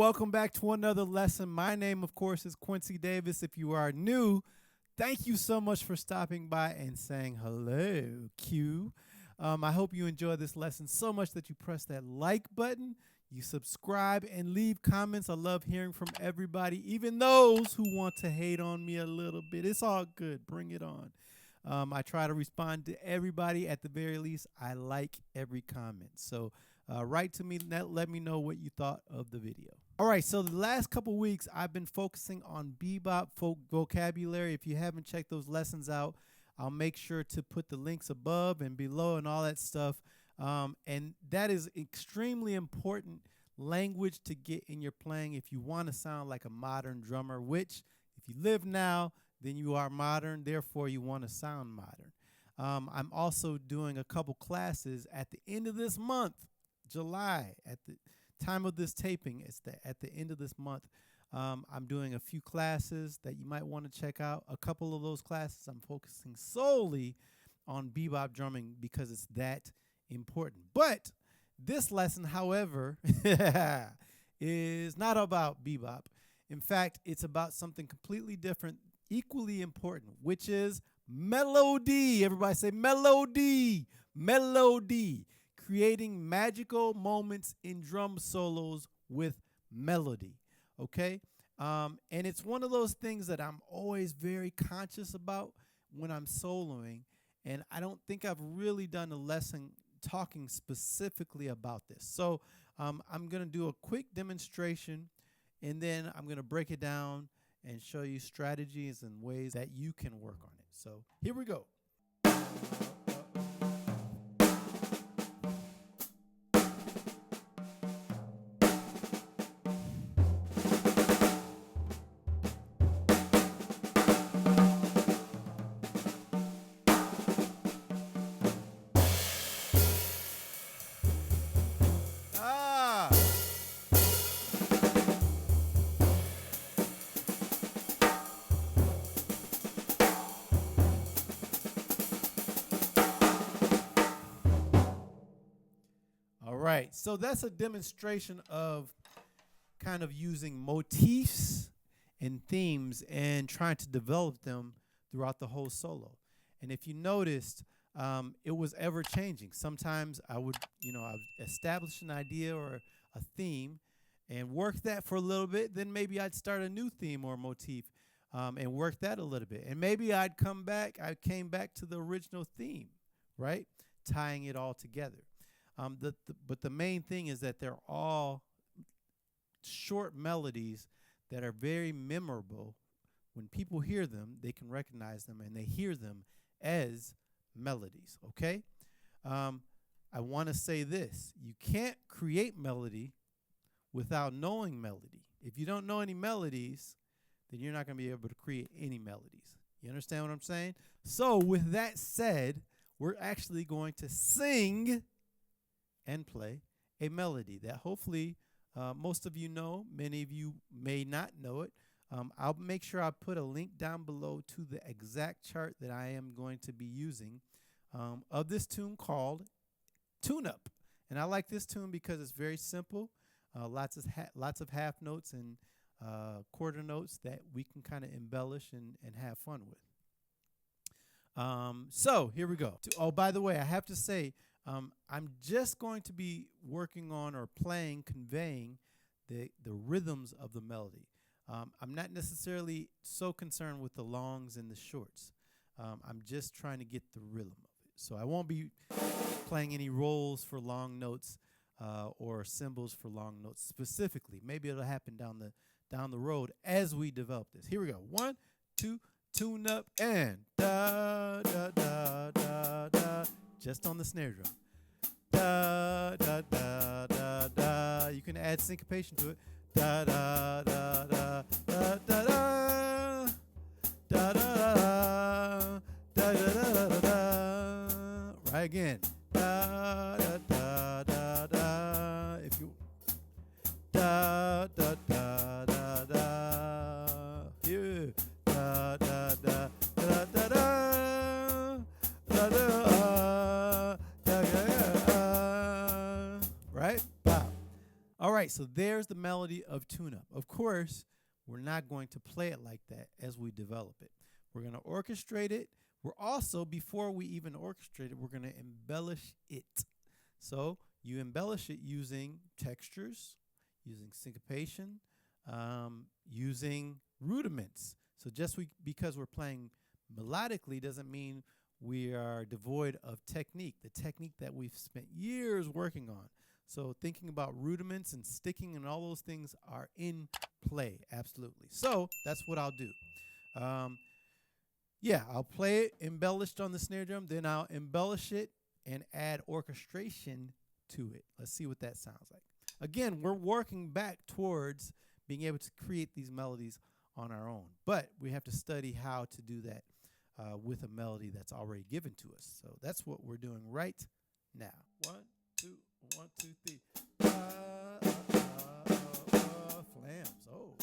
welcome back to another lesson. My name, of course, is Quincy Davis. If you are new, thank you so much for stopping by and saying hello, Q. I hope you enjoy this lesson so much that you press that like button, you subscribe, and leave comments. I love hearing from everybody, even those who want to hate on me a little bit. It's all good. Bring it on. I try to respond to everybody. At the very least, I like every comment. So write to me, let me know what you thought of the video. All right, so the last couple weeks, I've been focusing on bebop folk vocabulary. If you haven't checked those lessons out, I'll make sure to put the links above and below and all that stuff. And that is extremely important language to get in your playing if you want to sound like a modern drummer, which if you live now, then you are modern, therefore you want to sound modern. I'm also doing a couple classes at the end of this month, July, at the time of this taping. It's at the end of this month. I'm doing a few classes that you might want to check out. A couple of those classes I'm focusing solely on bebop drumming because it's that important. But this lesson, however, is not about bebop. In fact, it's about something completely different, equally important, which is melody. Everybody say melody. Melody. Creating magical moments in drum solos with melody. Okay? And it's one of those things that I'm always very conscious about when I'm soloing. And I don't think I've really done a lesson talking specifically about this. So I'm going to do a quick demonstration, and then I'm going to break it down and show you strategies and ways that you can work on it. So here we go. Right, so that's a demonstration of kind of using motifs and themes and trying to develop them throughout the whole solo. And if you noticed, it was ever changing. Sometimes I would establish an idea or a theme and work that for a little bit. Then maybe I'd start a new theme or motif and work that a little bit. And maybe I came back to the original theme, right? Tying it all together. But the main thing is that they're all short melodies that are very memorable. When people hear them, they can recognize them, and they hear them as melodies, okay? I want to say this. You can't create melody without knowing melody. If you don't know any melodies, then you're not going to be able to create any melodies. You understand what I'm saying? So with that said, we're actually going to sing and play a melody that hopefully most of you know. Many of you may not know it. I'll make sure I put a link down below to the exact chart that I am going to be using of this tune called Tune Up. And I like this tune because it's very simple. Lots of half notes and quarter notes that we can kind of embellish and have fun with. So here we go. Oh, by the way, I have to say, I'm just going to be working on or conveying the rhythms of the melody. I'm not necessarily so concerned with the longs and the shorts. I'm just trying to get the rhythm of it. So I won't be playing any rolls for long notes or cymbals for long notes specifically. Maybe it'll happen down the road as we develop this. Here we go. 1, 2, tune up and da da da da da. Just on the snare drum. Da da da da da. You can add syncopation to it. Da da da da da da da da da da da da da da. Right again. Da da da da da. If you da da da da da. Here. Da da da da da da da da. Right? Wow. All right, so there's the melody of tune-up. Of course, we're not going to play it like that as we develop it. We're going to orchestrate it. We're also, before we even orchestrate it, we're going to embellish it. So you embellish it using textures, using syncopation, using rudiments. So just because we're playing melodically doesn't mean we are devoid of technique, the technique that we've spent years working on. So thinking about rudiments and sticking and all those things are in play, absolutely. So that's what I'll do. Yeah, I'll play it embellished on the snare drum, then I'll embellish it and add orchestration to it. Let's see what that sounds like. Again, we're working back towards being able to create these melodies on our own, but we have to study how to do that with a melody that's already given to us. So that's what we're doing right now. 1, 2, 1, 2, 3. Flams. Oh.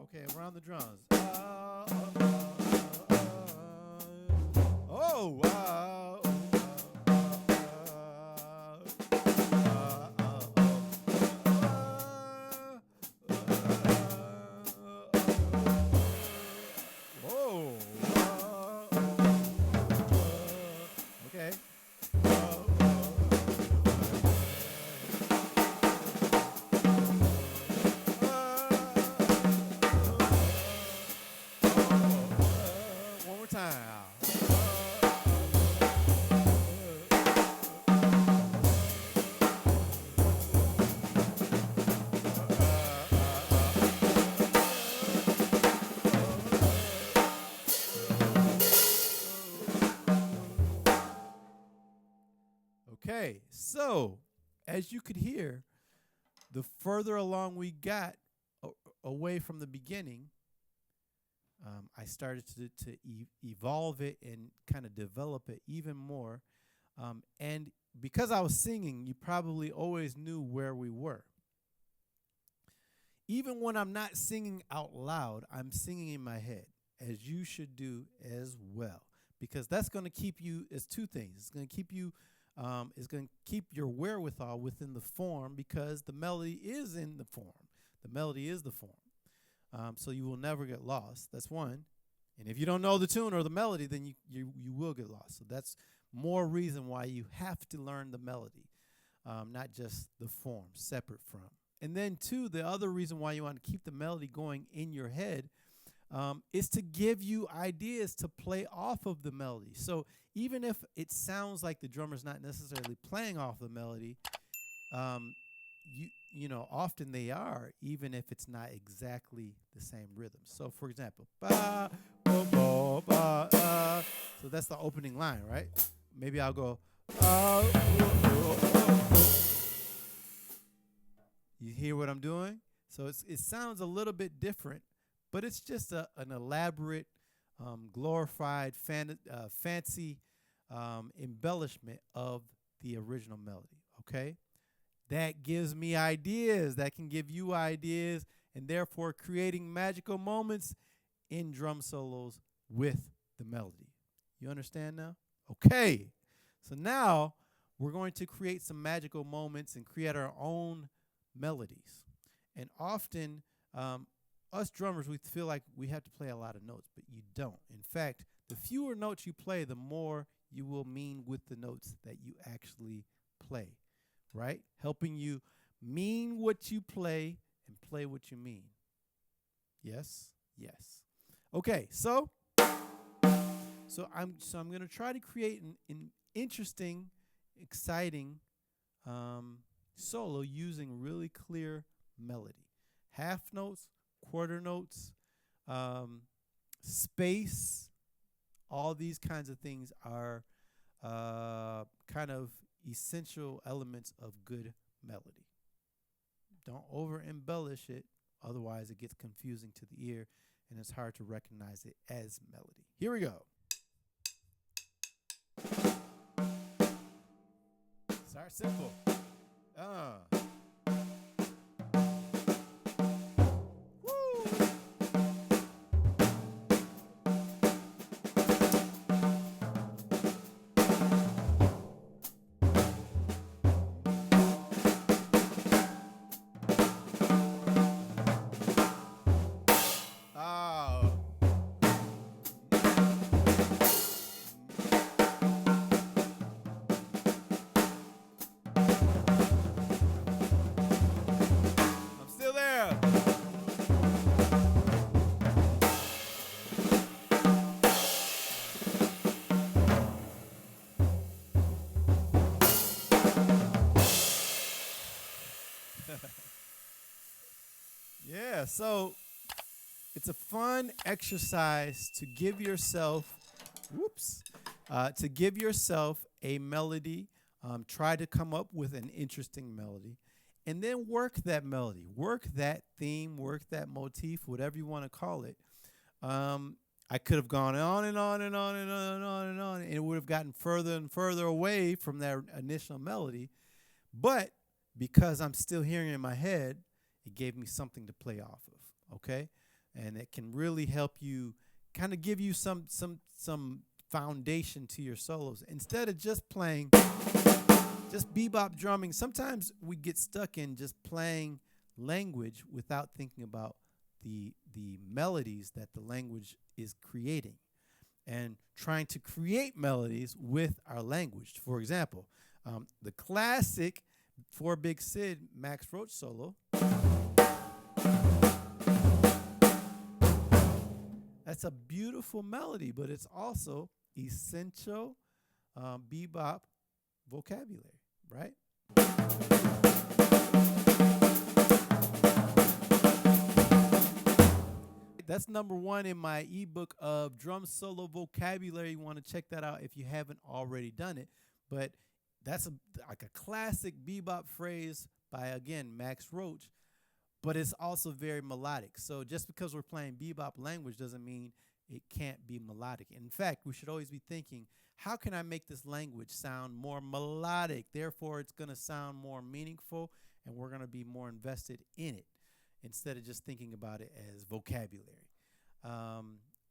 Okay, around the drums. Okay. One more time. Okay, so as you could hear, the further along we got away from the beginning, I started to evolve it and kind of develop it even more. And because I was singing, you probably always knew where we were. Even when I'm not singing out loud, I'm singing in my head, as you should do as well. Because that's going to keep you, it's two things. It's going to keep you, it's going to keep your wherewithal within the form, because the melody is in the form. The melody is the form. So you will never get lost. That's one. And if you don't know the tune or the melody, then you will get lost. So that's more reason why you have to learn the melody, not just the form, separate from. And then two, the other reason why you want to keep the melody going in your head is to give you ideas to play off of the melody. So even if it sounds like the drummer's not necessarily playing off the melody, you know, often they are, even if it's not exactly the same rhythm. So for example, ba, ba, ba, ba, so that's the opening line, right? Maybe I'll go, you hear what I'm doing? So it sounds a little bit different, but it's just an elaborate, glorified, fancy embellishment of the original melody, okay? That gives me ideas, that can give you ideas, and therefore creating magical moments in drum solos with the melody. You understand now? Okay, so now we're going to create some magical moments and create our own melodies. And often, us drummers, we feel like we have to play a lot of notes, but you don't. In fact, the fewer notes you play, the more you will mean with the notes that you actually play, right? Helping you mean what you play and play what you mean. Yes? Yes. Okay, so I'm going to try to create an interesting, exciting solo using really clear melody. Half notes, quarter notes, space, all these kinds of things are kind of essential elements of good melody. Don't over embellish it, otherwise it gets confusing to the ear and it's hard to recognize it as melody. Here we go. Start simple. Woo! So it's a fun exercise to give yourself, to give yourself a melody. Try to come up with an interesting melody, and then work that melody, work that theme, work that motif, whatever you want to call it. I could have gone on and on and on and on and on and on, and it would have gotten further and further away from that initial melody. But because I'm still hearing it in my head, it gave me something to play off of, okay? And it can really help you, kind of give you some foundation to your solos. Instead of just playing, just bebop drumming, sometimes we get stuck in just playing language without thinking about the melodies that the language is creating and trying to create melodies with our language. For example, the classic 4 Big Sid Max Roach solo. That's a beautiful melody, but it's also essential bebop vocabulary, right? That's number 1 in my ebook of drum solo vocabulary. You want to check that out if you haven't already done it. But that's like a classic bebop phrase by, again, Max Roach. But it's also very melodic. So just because we're playing bebop language doesn't mean it can't be melodic. In fact, we should always be thinking, how can I make this language sound more melodic? Therefore, it's going to sound more meaningful, and we're going to be more invested in it instead of just thinking about it as vocabulary.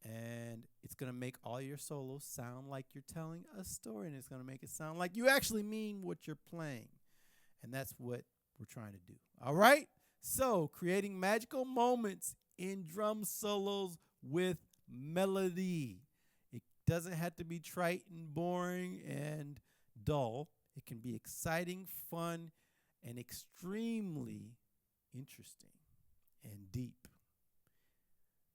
And it's going to make all your solos sound like you're telling a story, and it's going to make it sound like you actually mean what you're playing. And that's what we're trying to do. All right? So, creating magical moments in drum solos with melody. It doesn't have to be trite and boring and dull. It can be exciting, fun, and extremely interesting and deep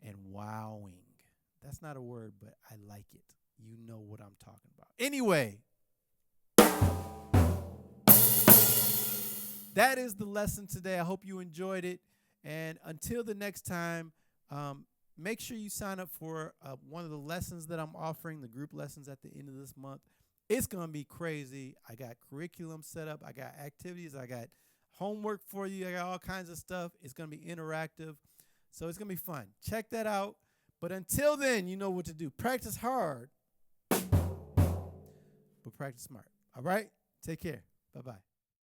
and wowing. That's not a word, but I like it. You know what I'm talking about. Anyway, that is the lesson today. I hope you enjoyed it. And until the next time, make sure you sign up for one of the lessons that I'm offering, the group lessons at the end of this month. It's going to be crazy. I got curriculum set up. I got activities. I got homework for you. I got all kinds of stuff. It's going to be interactive. So it's going to be fun. Check that out. But until then, you know what to do. Practice hard, but practice smart. All right? Take care. Bye-bye.